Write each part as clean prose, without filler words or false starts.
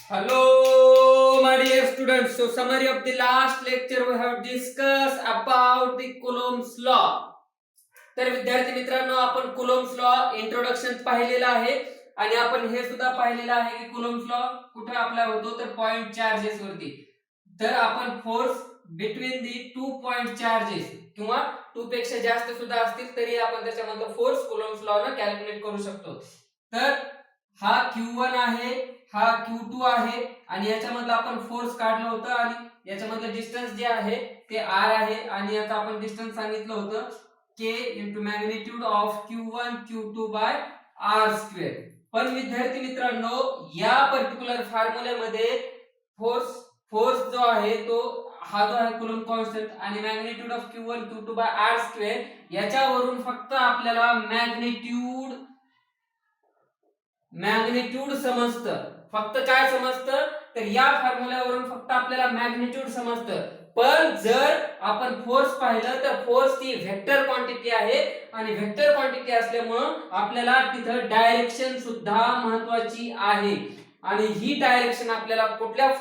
Hello, my dear students. So, summary of the last lecture we have discussed about the Coulomb's law. तर विद्यार्थी मित्रांनो, आपण Coulomb's law introduction पाहिलेला आहे आणि आपण हे सुद्धा पाहिलेलं आहे की कुलोम्स लॉ कुठे अप्लाय होतो तर पॉइंट चार्जेस वरती. तर आपण force between the 2 point charges किंवा 2 पेक्षा जास्त सुद्धा असतील तरी आपण त्याच्यामधलं फोर्स कुलोम्स लॉ ने कॅल्क्युलेट करू शकतो. तर हा Q1 आहे, हा Q2 आहे आणि याच्यामधलं आपण फोर्स काढलं होतं आणि याच्यामधलं डिस्टन्स जे आहे ते R आहे आणि याचा आपण डिस्टन्स सांगितलं होतं K into magnitude of Q1 Q2 by R square. पण विद्यार्थी मित्रांनो, या पर्टिक्युलर फॉर्म्युल्यामध्ये फोर्स जो आहे तो हा जो आहे कुलम्ब कॉन्स्टंट आणि magnitude of Q1 Q2 by R square याच्यावरून फक्त आपल्याला मॅग्निट्यूड समजतं. फक्त काय समजतं तर या फॉर्म्युल्यावरून फक्त आपल्याला मॅग्निट्यूड समजतं. पण जर आपण फोर्स पाहिलं तर फोर्स ती वेक्टर क्वांटिटी आहे आणि वेक्टर क्वांटिटी असल्यामुळे आपल्याला तिथं डायरेक्शन सुद्धा महत्त्वाची आहे आणि ही डायरेक्शन आपल्याला कुठल्या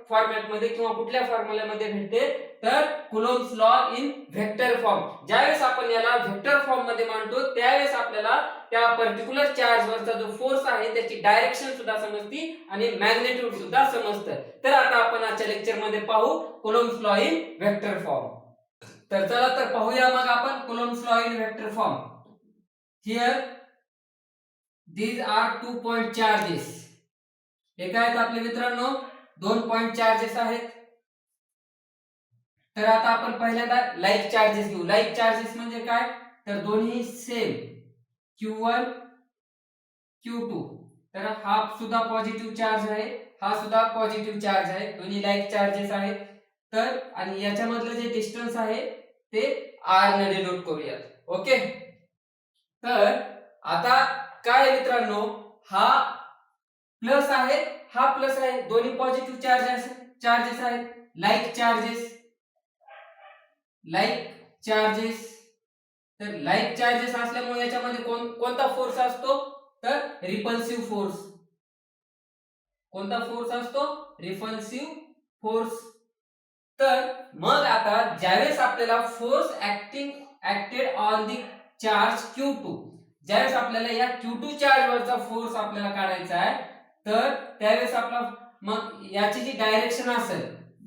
फॉर्मॅट मध्ये किंवा कुठल्या फॉर्म्युल्यामध्ये भेटते तर कुलोम्स लॉ इन वेक्टर फॉर्म. ज्यावेळेस आपण याला वेक्टर फॉर्म मध्ये मांडतो त्यावेळेस आपल्याला त्या पर्टिक्युलर चार्ज वरचा जो फोर्स आहे त्याची डायरेक्शन सुद्धा समजते आणि मॅग्निट्यूड सुद्धा समजतं. तर आता आपण आजच्या लेक्चर मध्ये पाहू Coulomb's law in vector form. तर चला तर पाहूया मग आपण Coulomb's law in vector form. Here these are 2 point charges. हे काय आहेत आपले मित्रांनो, 2 पॉइंट चार्जेस आहेत. तर आता आपण पहिल्यांदा लाईक चार्जेस घेऊ. लाईक चार्जेस म्हणजे काय तर दोन्ही सेम Q1 Q2. तर हा सुद्धा पॉझिटिव्ह चार्ज आहे, हा सुद्धा पॉझिटिव्ह चार्ज आहे, दोन्ही लाईक चार्जेस आहेत. तर आणि याच्यामधलं जे डिस्टन्स आहे ते r ने डिनोट करूयात. ओके. तर आता काय मित्रांनो, हा प्लस आहे, हा प्लस आहे, दोन्ही पॉझिटिव्ह चार्जेस आहेत. लाईक चार्जेस तर लाईक चार्जेस असल्यामुळे याच्यामध्ये कोणता फोर्स असतो तर रिपल्सिव्ह फोर्स. कोणता फोर्स असतो रिपल्सिव्ह फोर्स. तर मग आता ज्यावेळेस आपल्याला force acted on the charge Q2, ज्यावेळेस आपल्याला या Q2 चार्ज वरचा फोर्स आपल्याला काढायचा आहे तर त्यावेळेस आपला मग याची जी डायरेक्शन असेल,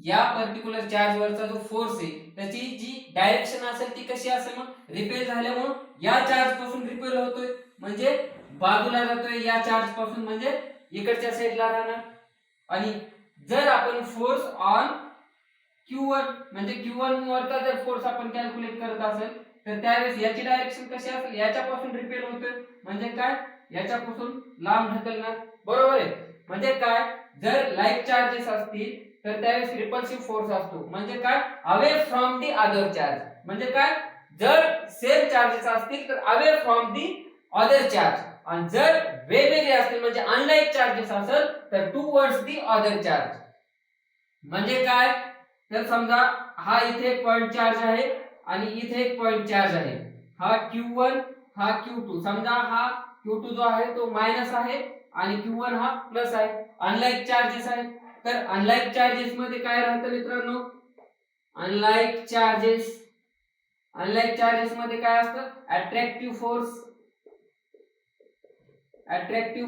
या पर्टिक्युलर चार्ज वरचा जो फोर्स आहे त्याची जी डायरेक्शन असेल ती कशी असेल मग रिपेल झाल्यामुळे या चार्ज पासून रिपेल होतोय म्हणजे बाजूला जातोय या चार्ज पासून म्हणजे इकडच्या साइडला राहणार. आणि जर आपण फोर्स ऑन Q1 म्हणजे Q1 वरचा जर फोर्स आपण कॅल्क्युलेट करत असेल तर त्यावेळेस याची डायरेक्शन कशी असेल याच्यापासून रिपेल होतोय म्हणजे काय याच्यापासून लांब ढकलणार. बरोबर आहे. म्हणजे काय जर लाईक चार्जेस असतील तर त्यावेळेस रिपल्सिव्ह फोर्स असतो म्हणजे काय away from the other charge. म्हणजे काय जर सेम चार्जेस असतील तर away from the other charge आणि जर वेगवेगळे असतील म्हणजे अनलाईक चार्जेस असेल तर टुवर्ड्स दी अदर चार्ज. म्हणजे काय तर समजा हा इथे एक पॉइंट चार्ज आहे आणि इथे एक पॉइंट चार्ज आहे. हा Q1 हा Q2. समजा हा Q2 जो आहे तो मायनस आहे आणि Q1 हा प्लस आहे. अनलाईक चार्जेस आहेत. तर अनलाईक चार्जेस मध्ये काय राहतं मित्रांनो, अनलाईक चार्जेस मध्ये काय असतं अट्रॅक्टिव्ह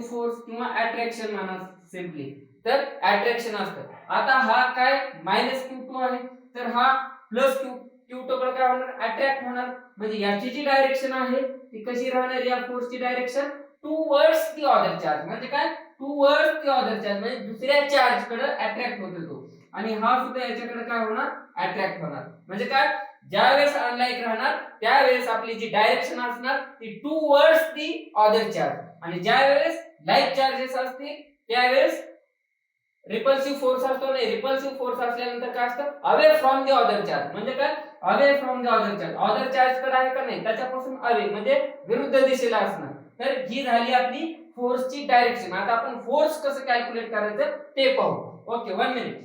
फोर्स किंवा अट्रॅक्शन म्हणा सिंपली. तर अट्रॅक्शन असतं. आता हा काय -Q2 आहे तर हा प्लस Q2 कडे काय होणार अट्रॅक्ट होणार म्हणजे याची जी डायरेक्शन आहे ती कशी राहणार या फोर्सची direction towards the other charge. म्हणजे काय टुवर्ड्स द अदर चार्ज म्हणजे दुसऱ्या चार्ज कडे अट्रॅक्ट होतो तो आणि हा सुद्धा याच्याकडे काय होणार अट्रॅक्ट होणार. म्हणजे काय ज्यावेळेस अनलाईक राहणार त्यावेळेस आपली जी डायरेक्शन असणार ती टुवर्ड्स द अदर चार्ज आणि ज्यावेळेस लाईक चार्जेस असतील त्यावेळेस रिपल्सिव्ह फोर्स असतो. नाही रिपल्सिव्ह फोर्स असल्यानंतर काय असतं away from the other charge. म्हणजे काय away from the other charge कडे आहे का नाही त्याच्यापासून अवे म्हणजे विरुद्ध दिशेला असणार. तर ही झाली आपली फोर्सची डायरेक्शन. आता आपण फोर्स कसं कॅल्क्युलेट करायचं ते पाहू. Okay 1 minute.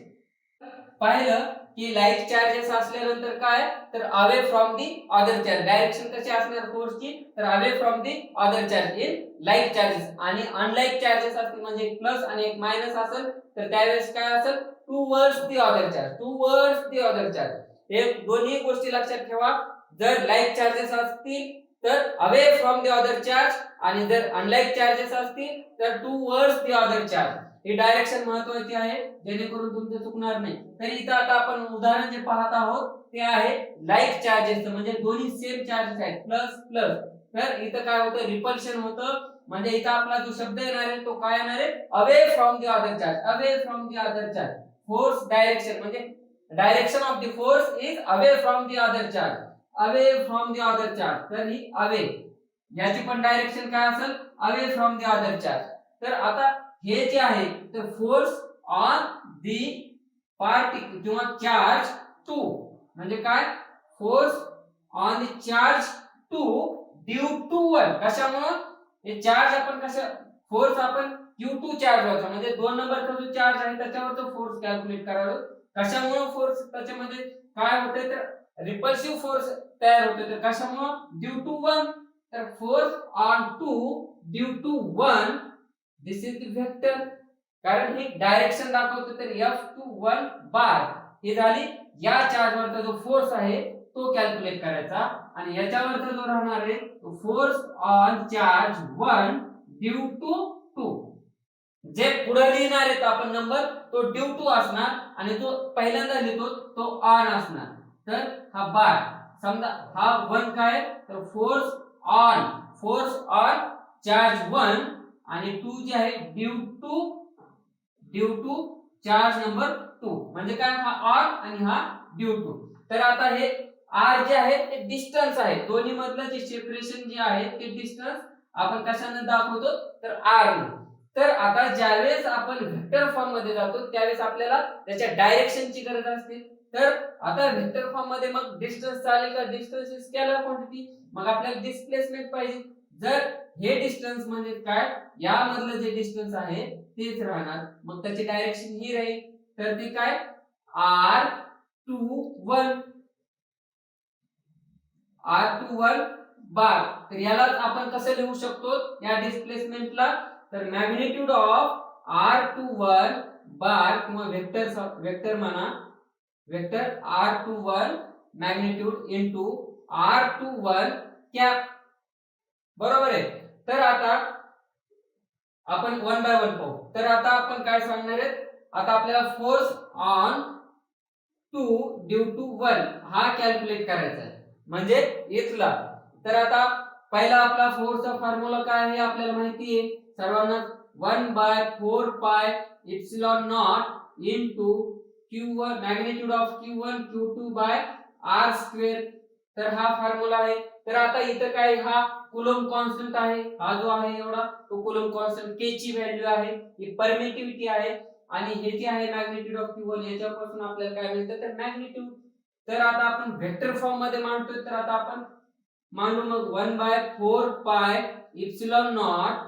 पाहिलं की लाईक चार्जेस असल्यानंतर काय तर away from the other charge, direction कशी असणार फोर्सची तर away from the other charge in like charges, आणि अनलाईक चार्जेस असतील म्हणजे एक प्लस आणि एक मायनस असेल तर त्यावेळेस काय असेल towards the other charge, towards the other charge. हे दोन्ही गोष्टी लक्षात ठेवा. जर लाईक चार्जेस असतील तर away from the other charge, आणि जर अनलाईक चार्जेस असतील तर towards the other charge. He direction महत्त्वाची आहे जेणेकरून तुमचं चुकणार नाही. तर इथं आता आपण उदाहरण जे पाहत आहोत ते आहे लाईक चार्जेस, म्हणजे दोन्ही सेम चार्जेस आहेत प्लस प्लस. तर इथं काय होतं रिपल्शन होतं, म्हणजे इथं आपला जो शब्द येणार आहे तो काय येणार आहे away from the other charge, away from the other charge. Force direction म्हणजे direction of the force is away from the other charge, away from the other charge. तर ही अवे याची पण डायरेक्शन काय असेल away from the other charge. तर आता हे जे आहे तर फोर्स ऑन दी पार्टिकल किंवा चार्ज टू, म्हणजे काय force on the charge two due to one. कशामुळे हे चार्ज आपण कशा फोर्स आपण Q2 चार्ज होता म्हणजे 2 नंबरचा जो चार्ज आहे त्याच्यावर तो फोर्स कॅल्क्युलेट करावा. कशामुळे फोर्स त्याच्यामध्ये काय होते तर रिपल्सिव्ह फोर्स तयार होते. तर कशामुळे ड्यू टू वन. तर force on two due to one, this is the vector, कारण ही डायरेक्शन दाखवते. तर F21 बार ही झाली या चार्ज वरचा जो फोर्स आहे तो कॅल्क्युलेट करायचा, आणि याच्यावरचा जो राहणार आहे तो force on charge 1 due to 2. जे पुढे लिहिणार आहे आपण नंबर तो ड्यू टू असणार, आणि जो पहिल्यांदा लिहितो तो ऑन असणार. तर हा बार समजा हा 1 काय तर फोर्स ऑन चार्ज 1, आणि 2 जे आहे ड्यू टू चार्ज नंबर 2, म्हणजे काय हा ऑन आणि हा ड्यू टू. तर आता हे आर जे आहे ते डिस्टन्स आहे, दोन्ही मधलं जे सेपरेशन जे आहे ते डिस्टन्स आपण कशाने दाखवतो तर आर ने. तर आता ज्यावेळेस आपण वेक्टर फॉर्म मध्ये जातो त्यावेळेस आपल्याला त्याच्या डायरेक्शनची गरज असते. तर आता वेक्टर फॉर्म मध्ये मग डिस्टन्स चालेल का, डिस्टन्स इज स्केलर क्वांटिटी, मग आपल्याला डिस्प्लेसमेंट पाहिजे. जर हे डिस्टन्स म्हणजे काय या मधलं जे डिस्टन्स आहे तेच राहणार, मग त्याची डायरेक्शन ही राहील. तर ती काय R21 बार. तर याला आपण कसं लिहू शकतो या डिस्प्लेसमेंटला तर मॅग्निट्यूड ऑफ R21 बार किंवा वेक्टर म्हणा, vector R21 magnitude into R21 cap. बरोबर आहे. तर आता आपण वन बाय वन पाहू. तर आता आपण काय सांगणार आहे, आता आपल्याला फोर्स ऑन 2 ड्यू टू 1 हा कॅल्क्युलेट करायचा आहे म्हणजे इथला. तर आता पहिला आपला फोर्सचा फॉर्म्युला काय आहे आपल्याला माहिती आहे सर्वांना, 1/4 pi epsilon naught into q1 magnitude of q1 q2 by r square. तर हा फॉर्म्युला आहे. तर आता इथं काय हा कुलम्ब कॉन्स्टंट आहे, हा जो आहे एवढा तो कुलम्ब कॉन्स्टंट k ची व्हॅल्यू आहे, ही परमिटिव्हिटी आहे, आणि हे जे आहे मॅग्निट्यूड ऑफ q1 याच्यापासून आपल्याला काय मिळतं तर मॅग्निट्यूड. तर आता आपण वेक्टर फॉर्म मध्ये मांडतोय. तर आता आपण मांडू मग 1/4 pi epsilon not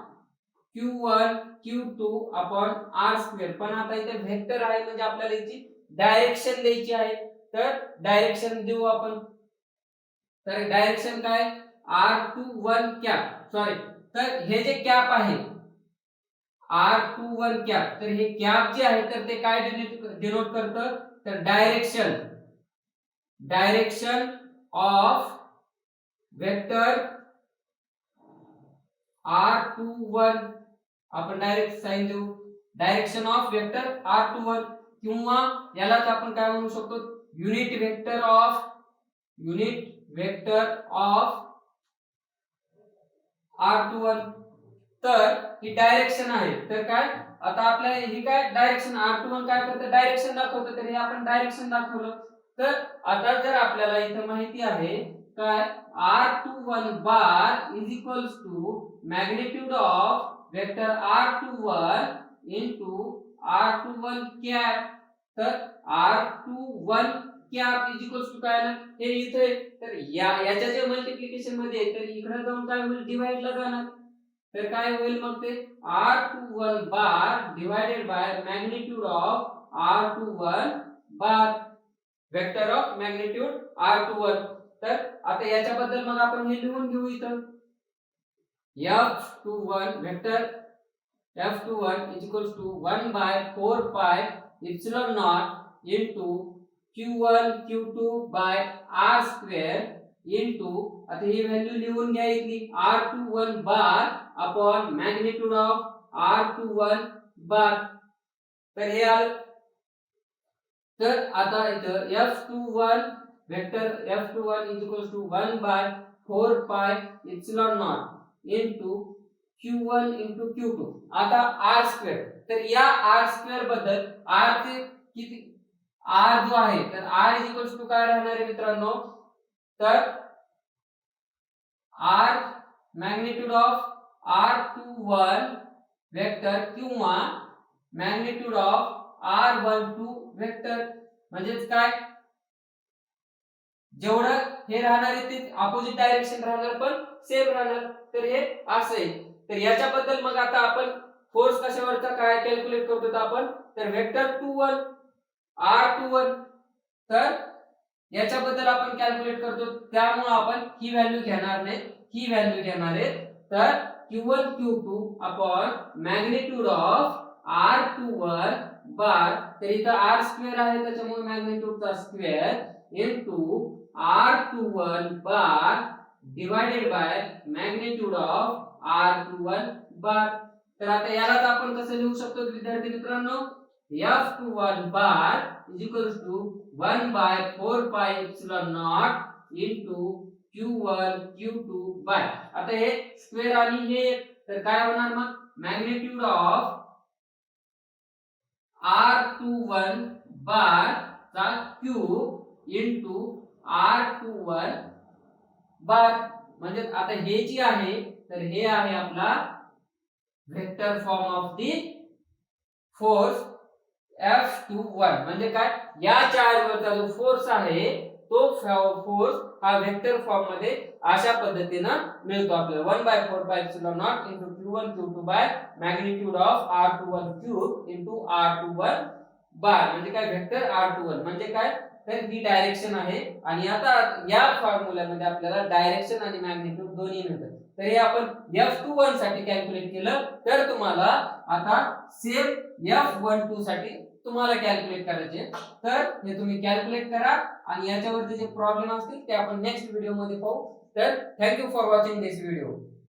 q1 q2 upon r square. पण आता इथे वेक्टर आहे म्हणजे आपल्याला याची डायरेक्शन द्यायची आहे. तर डायरेक्शन देऊ आपण. तर डायरेक्शन काय R21 कॅप, सॉरी तर हे जे कॅप आहे R21 कॅप, तर हे कॅप जे आहे तर ते काय डिनोट करतं तर डायरेक्शन ऑफ वेक्टर R21. आपण डायरेक्ट साइन देऊ डायरेक्शन ऑफ वेक्टर R21, किंवा यालाच आपण काय म्हणू शकतो युनिट वेक्टर ऑफ R21. तर ही डायरेक्शन आहे. तर काय आता आपल्याला ही काय डायरेक्शन R21 काय करतं डायरेक्शन दाखवतं, तर हे आपण डायरेक्शन दाखवलं. तर आता जर आपल्याला इथं माहिती आहे काय R21 bar is equals to magnitude of vector R21 into R21 cap. तर R21 cap is equals to काय ना हे इथे, तर याच्या जे मल्टिप्लिकेशन मध्ये आहे तर इकडे जाऊन काय होईल डिवाइडला जाणार. तर काय होईल मग ते R21 bar divided by magnitude of R21 bar. Vector of magnitude r21. तर आता याच्याबद्दल मग आपण हे लिहून घेऊ इथं. F21 vector F21 is equals to 1 by 4 pi epsilon naught into Q1 Q2 by R square into आता ही व्हॅल्यू लिहून घ्या इथली R21 bar upon magnitude of R21 bar. तर हे आलं. तर आता इथं F21 vector F21 is equals to 1 by 4 pi epsilon naught into Q1 into Q2. आता R स्क्वेअर. तर या R स्क्वेअर बद्दल R चे किती R जो आहे तर R is equals to काय राहणार आहे मित्रांनो, तर R magnitude of R21 vector किंवा मॅग्निट्यूड ऑफ R12 वेक्टर. म्हणजेच काय, जेवढं हे राहणार आहे ते अपोजिट डायरेक्शन राहणार पण सेम राहणार. तर हे असं आहे. तर याच्याबद्दल मग आता आपण फोर्स कशावरचा काय कॅल्क्युलेट करतो आपण, तर वेक्टर 21 R21. तर याच्याबद्दल आपण कॅल्क्युलेट करतो, त्यामुळे आपण ही व्हॅल्यू घेणार नाही, ही व्हॅल्यू घेणार आहे. तर Q1 Q2 upon magnitude of R21 bar. तर इथं R स्क्वेअर आहे त्याच्यामुळे मॅग्निट्यूडचा square into R21 bar divided by magnitude of R21 bar. तर आता यालाच आपण कसं लिहू शकतो विद्यार्थी मित्रांनो, F21 bar is equals to 1 by 4 pi epsilon naught into Q1 Q2 by. आता हे स्क्वेअर आणि हे तर काय होणार मग, मॅग्निट्यूड ऑफ R21 बार चा क्यूब इनटू R21 बार. म्हणजे आता हे जी आहे तर हे आहे आपला vector form of the force F21. म्हणजे काय, या चार्ज वरचा जो फोर्स आहे तो फोर्स हा वेक्टर फॉर्म मध्ये अशा पद्धतीने मिळतो आपल्याला 1 by 4 pi epsilon naught into Q1 Q2 by magnitude of R21 cube into R21 बार. म्हणजे काय, वेक्टर R21 म्हणजे काय, तर ही डायरेक्शन आहे. आणि आता या फॉर्म्युल्यामध्ये आपल्याला डायरेक्शन आणि मॅग्निट्यूड दोन्ही मिळतात. तर हे आपण F21 साठी कॅल्क्युलेट केलं. तर तुम्हाला आता सेम F12 साठी तुम्हाला कॅल्क्युलेट करायचे. तर हे तुम्ही कॅल्क्युलेट करा आणि याच्यावरती जे प्रॉब्लेम असतील ते आपण नेक्स्ट व्हिडिओ मध्ये पाहू. तर thank you for watching this video.